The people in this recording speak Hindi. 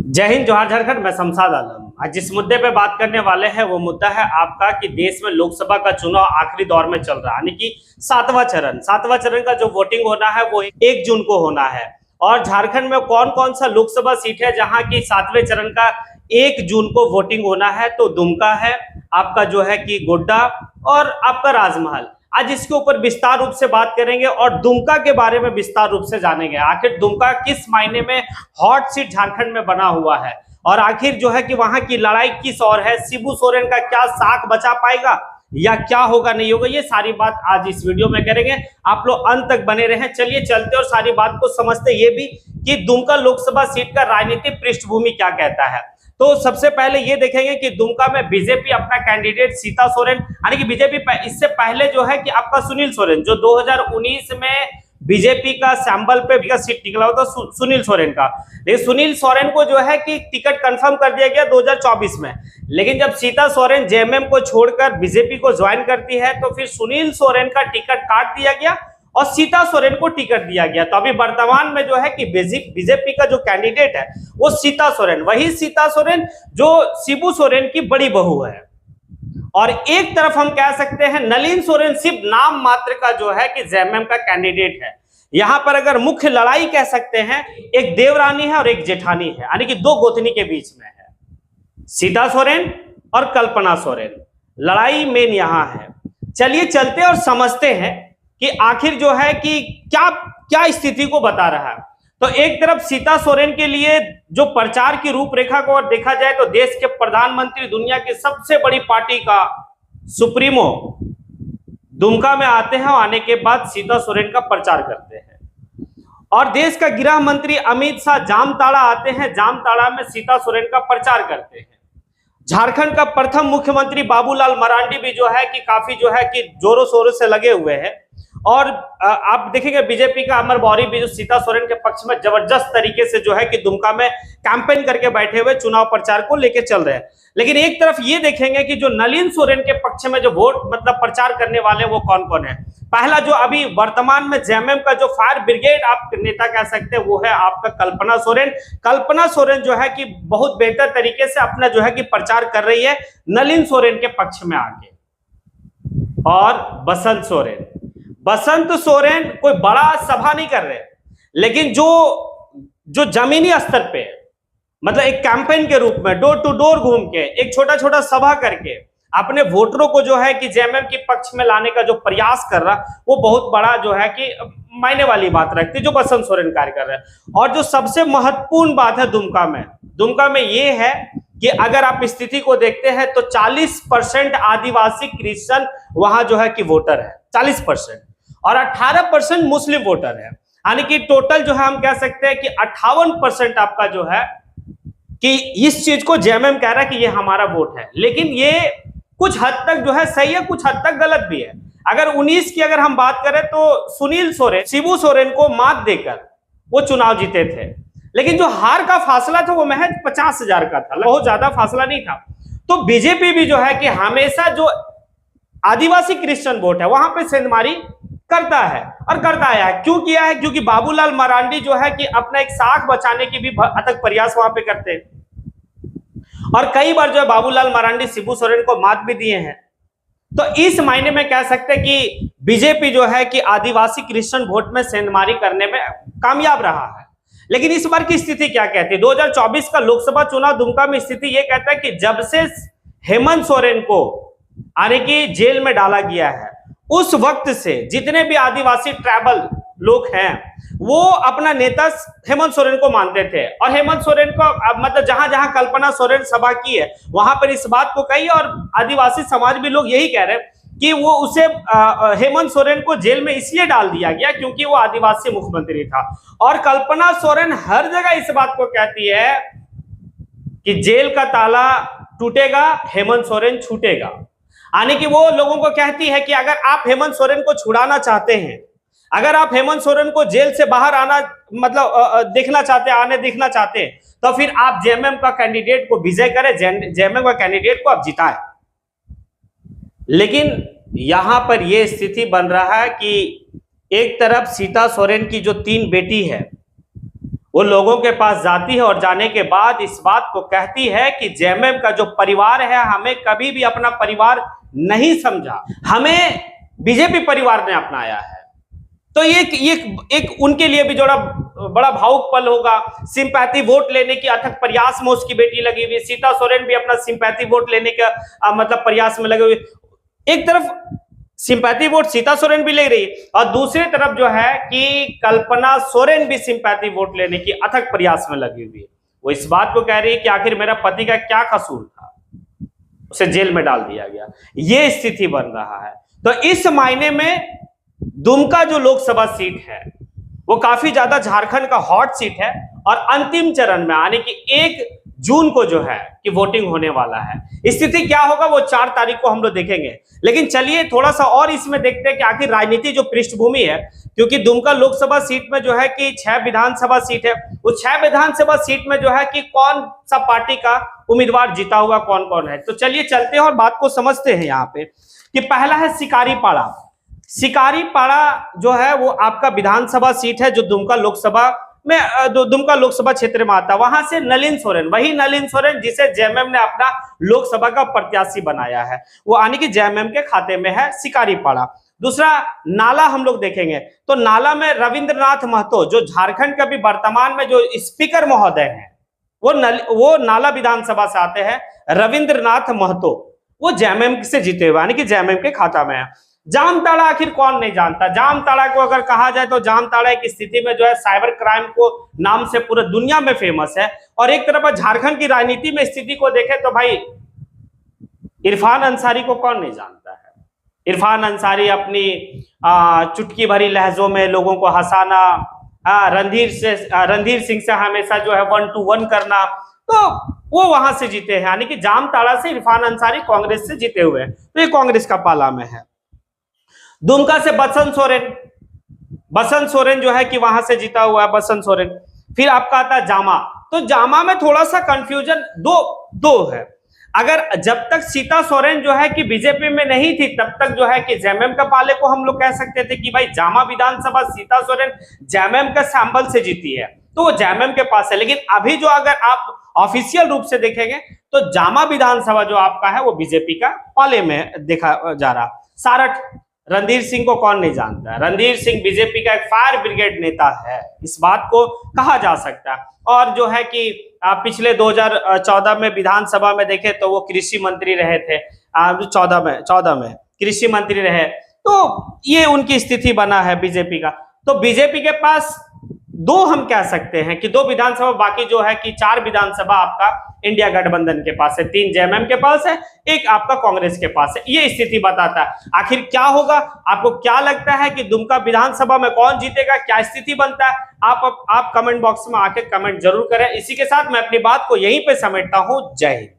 जय हिंद, जोहार झारखंड। मैं शमशाद आलम। आज जिस मुद्दे पे बात करने वाले हैं वो मुद्दा है आपका कि देश में लोकसभा का चुनाव आखिरी दौर में चल रहा है, यानी कि सातवां चरण का जो वोटिंग होना है वो 1 जून को होना है। और झारखंड में कौन कौन सा लोकसभा सीट है जहां की 7वें चरण का 1 जून को वोटिंग होना है? तो दुमका है, आपका जो है कि गोड्डा और आपका राजमहल। आज इसके ऊपर विस्तार रूप से बात करेंगे और दुमका के बारे में विस्तार रूप से जानेंगे। आखिर दुमका किस मायने में हॉट सीट झारखंड में बना हुआ है और आखिर जो है कि वहां की लड़ाई किस ओर है, शिबू सोरेन का क्या साख बचा पाएगा या क्या होगा नहीं होगा, ये सारी बात आज इस वीडियो में करेंगे। आप लोग अंत तक बने रहें। चलिए चलते और सारी बात को समझते ये भी कि दुमका लोकसभा सीट का राजनीतिक पृष्ठभूमि क्या कहता है। तो सबसे पहले ये देखेंगे कि दुमका में बीजेपी अपना कैंडिडेट सीता सोरेन, यानी कि बीजेपी इससे पहले जो है कि आपका सुनील सोरेन, जो 2019 में बीजेपी का सैंपल पे सीट निकला होता सुनील सोरेन का, लेकिन सुनील सोरेन को जो है कि टिकट कंफर्म कर दिया गया 2024 में। लेकिन जब सीता सोरेन जेएमएम को छोड़कर बीजेपी को ज्वाइन करती है तो फिर सुनील सोरेन का टिकट काट दिया गया और सीता सोरेन को टिकट दिया गया। तो अभी वर्तमान में जो है कि बीजेपी का जो कैंडिडेट है वो सीता सोरेन, वही सीता सोरेन जो शिबू सोरेन की बड़ी बहू है। और एक तरफ हम कह सकते हैं नलिन सोरेन सिर्फ नाम मात्र का जो है कि जेएमएम का कैंडिडेट है। यहां पर अगर मुख्य लड़ाई कह सकते हैं, एक देवरानी है और एक जेठानी है, यानी कि 2 गोतनी के बीच में है, सीता सोरेन और कल्पना सोरेन। लड़ाई मेन यहां है। चलिए चलते और समझते हैं कि आखिर जो है कि क्या क्या स्थिति को बता रहा है। तो एक तरफ सीता सोरेन के लिए जो प्रचार की रूपरेखा को देखा जाए तो देश के प्रधानमंत्री, दुनिया की सबसे बड़ी पार्टी का सुप्रीमो दुमका में आते हैं और आने के बाद सीता सोरेन का प्रचार करते हैं। और देश का गृह मंत्री अमित शाह जामताड़ा आते हैं, जामताड़ा में सीता सोरेन का प्रचार करते हैं। झारखंड का प्रथम मुख्यमंत्री बाबूलाल मरांडी भी जो है कि काफी जो है कि जोरों शोरों से लगे हुए हैं। और आप देखेंगे बीजेपी का अमर बौरी भी जो सीता सोरेन के पक्ष में जबरदस्त तरीके से जो है कि दुमका में कैंपेन करके बैठे हुए चुनाव प्रचार को लेकर चल रहे हैं। लेकिन एक तरफ ये देखेंगे कि जो नलिन सोरेन के पक्ष में जो वोट मतलब प्रचार करने वाले वो कौन कौन है। पहला जो अभी वर्तमान में जेएमएम का जो फायर ब्रिगेड आप नेता कह सकते हैं वो है आपका कल्पना सोरेन। कल्पना सोरेन जो है कि बहुत बेहतर तरीके से अपना जो है कि प्रचार कर रही है नलिन सोरेन के पक्ष में आगे। और बसंत सोरेन कोई बड़ा सभा नहीं कर रहे, लेकिन जो जमीनी स्तर पे मतलब एक कैंपेन के रूप में डोर टू डोर घूम के एक छोटा छोटा सभा करके अपने वोटरों को जो है कि जेएमएम के पक्ष में लाने का जो प्रयास कर रहा वो बहुत बड़ा जो है कि मायने वाली बात रखती जो बसंत सोरेन कार्य कर रहे हैं। और जो सबसे महत्वपूर्ण बात है दुमका में ये है कि अगर आप स्थिति को देखते हैं तो 40% आदिवासी क्रिश्चियन वहां जो है कि वोटर है, 40%, और 18% मुस्लिम वोटर है, यानी कि टोटल जो है हम कह सकते हैं कि 58% आपका जो है कि इस चीज को जेएमएम कह रहा है कि ये हमारा वोट है। लेकिन ये कुछ हद तक जो है सही है, कुछ हद तक गलत भी है। अगर 19 की अगर हम बात करें तो सुनील सोरेन शिबू सोरेन को मात देकर वो चुनाव जीते थे, लेकिन जो हार का फासला था वो महज 50,000 का था, बहुत ज्यादा फासला नहीं था। तो बीजेपी भी जो है कि हमेशा जो आदिवासी क्रिश्चियन वोट है वहां पे सेंधमारी करता है और करता आया है। क्यों किया है? क्योंकि बाबूलाल मरांडी जो है कि अपना एक साख बचाने की भी अथक प्रयास वहां पे करते हैं और कई बार जो है बाबूलाल मरांडी शिबू सोरेन को मात भी दिए हैं। तो इस मायने में कह सकते हैं कि बीजेपी जो है कि आदिवासी क्रिश्चियन वोट में सेंधमारी करने में कामयाब रहा है। लेकिन इस बार की स्थिति क्या कहती है? 2024 का लोकसभा चुनाव दुमका में स्थिति यह कहता है कि जब से हेमंत सोरेन को आने की जेल में डाला गया है उस वक्त से जितने भी आदिवासी ट्राइबल लोग हैं वो अपना नेता हेमंत सोरेन को मानते थे और हेमंत सोरेन को मतलब जहां जहां कल्पना सोरेन सभा की है वहां पर इस बात को कही और आदिवासी समाज भी लोग यही कह रहे हैं कि वो उसे हेमंत सोरेन को जेल में इसलिए डाल दिया गया क्योंकि वो आदिवासी मुख्यमंत्री था। और कल्पना सोरेन हर जगह इस बात को कहती है कि जेल का ताला टूटेगा, हेमंत सोरेन छूटेगा, यानी कि वो लोगों को कहती है कि अगर आप हेमंत सोरेन को छुड़ाना चाहते हैं, अगर आप हेमंत सोरेन को जेल से बाहर आना मतलब देखना चाहते हैं तो फिर आप जेएमएम का कैंडिडेट को विजय करें, जेएमएम का कैंडिडेट को आप जिताएं। लेकिन यहां पर यह स्थिति बन रहा है कि एक तरफ सीता सोरेन की जो 3 बेटी है वो लोगों के पास जाती है और जाने के बाद इस बात को कहती है कि जेएमएम का जो परिवार है हमें कभी भी अपना परिवार नहीं समझा, हमें बीजेपी परिवार ने अपनाया है। तो एक उनके लिए भी जोड़ा बड़ा भावुक पल होगा। सिंपैथी वोट लेने की अथक प्रयास में उसकी बेटी लगी हुई, सीता सोरेन भी अपना सिंपैथी वोट लेने का मतलब प्रयास में लगे हुए। एक तरफ सिंपैथी वोट सीता सोरेन भी ले रही है और दूसरी तरफ जो है कि कल्पना सोरेन भी सिंपैथी वोट लेने की अथक प्रयास में लगी हुई है। वो इस बात को कह रही है कि आखिर मेरा पति का क्या कसूर था, उसे जेल में डाल दिया गया, ये स्थिति बन रहा है। तो इस मायने में दुमका जो लोकसभा सीट है वो काफी ज्यादा झारखंड का हॉट सीट है और अंतिम चरण में आने की 1 जून को जो है कि वोटिंग होने वाला है। स्थिति क्या होगा वो 4 तारीख को हम लोग देखेंगे। लेकिन चलिए थोड़ा सा और इसमें देखते हैं कि आखिर राजनीति जो पृष्ठभूमि है, क्योंकि दुमका लोकसभा सीट में जो है कि 6 विधानसभा सीट है, उस 6 विधानसभा सीट में जो है कि कौन सा पार्टी का उम्मीदवार जीता हुआ कौन कौन है। तो चलिए चलते हैं और बात को समझते हैं। यहाँ पे कि पहला है सिकारीपाड़ा। सिकारीपाड़ा जो है वो आपका विधानसभा सीट है जो दुमका लोकसभा में दुमका लोकसभा क्षेत्र में आता है। वहां से नलिन सोरेन, वही नलिन सोरेन जिसे जेएमएम ने अपना लोकसभा का प्रत्याशी बनाया है, वो आने की जेएमएम के खाते में है सिकारीपाड़ा। दूसरा नाला हम लोग देखेंगे तो नाला में रविंद्रनाथ महतो जो झारखंड के भी वर्तमान में जो स्पीकर महोदय हैं वो नाला विधानसभा से आते हैं। रविंद्रनाथ महतो वो जेएमएम से जीते हुए यानी कि जेएमएम के खाता में है। जामताड़ा आखिर कौन नहीं जानता। जामताड़ा को अगर कहा जाए तो जामताड़ा एक स्थिति में जो है साइबर क्राइम को नाम से पूरे दुनिया में फेमस है। और एक तरफ झारखंड की राजनीति में स्थिति को देखें तो भाई इरफान अंसारी को कौन नहीं जानता है। इरफान अंसारी अपनी चुटकी भरी लहजों में लोगों को हंसाना, रणधीर सिंह से हमेशा जो है 1 to 1 करना, तो वो वहां से जीते हैं। यानी कि जामताड़ा से इरफान अंसारी कांग्रेस से जीते हुए हैं, तो ये कांग्रेस का पाला में है। दुमका से बसंत सोरेन जो है कि वहां से जीता हुआ है बसंत सोरेन। फिर आपका आता है जामा। तो जामा में थोड़ा सा कंफ्यूजन दो है। अगर जब तक सीता सोरेन जो है कि बीजेपी में नहीं थी तब तक जो है कि जेएमएम का पाले को हम लोग कह सकते थे कि भाई जामा विधानसभा सीता सोरेन जेएमएम का सैंबल से जीती है तो वो जेएमएम के पास है। लेकिन अभी जो अगर आप ऑफिशियल रूप से देखेंगे तो जामा विधानसभा जो आपका है वो बीजेपी का पाले में देखा जा रहा। सारठ, रणधीर सिंह को कौन नहीं जानता है। रणधीर सिंह बीजेपी का एक फायर ब्रिगेड नेता है, इस बात को कहा जा सकता है। और जो है कि पिछले 2014 में विधानसभा में देखे तो वो कृषि मंत्री रहे थे। 14 में कृषि मंत्री रहे, तो ये उनकी स्थिति बना है बीजेपी का। तो बीजेपी के पास 2 हम कह सकते हैं कि 2 विधानसभा, बाकी जो है कि 4 विधानसभा आपका इंडिया गठबंधन के पास है, 3 जेएमएम के पास है, 1 आपका कांग्रेस के पास है। ये स्थिति बताता है। आखिर क्या होगा, आपको क्या लगता है कि दुमका विधानसभा में कौन जीतेगा, क्या स्थिति बनता है, आप कमेंट बॉक्स में आके कमेंट जरूर करें। इसी के साथ मैं अपनी बात को यहीं पे समेटता हूं। जय हिंद।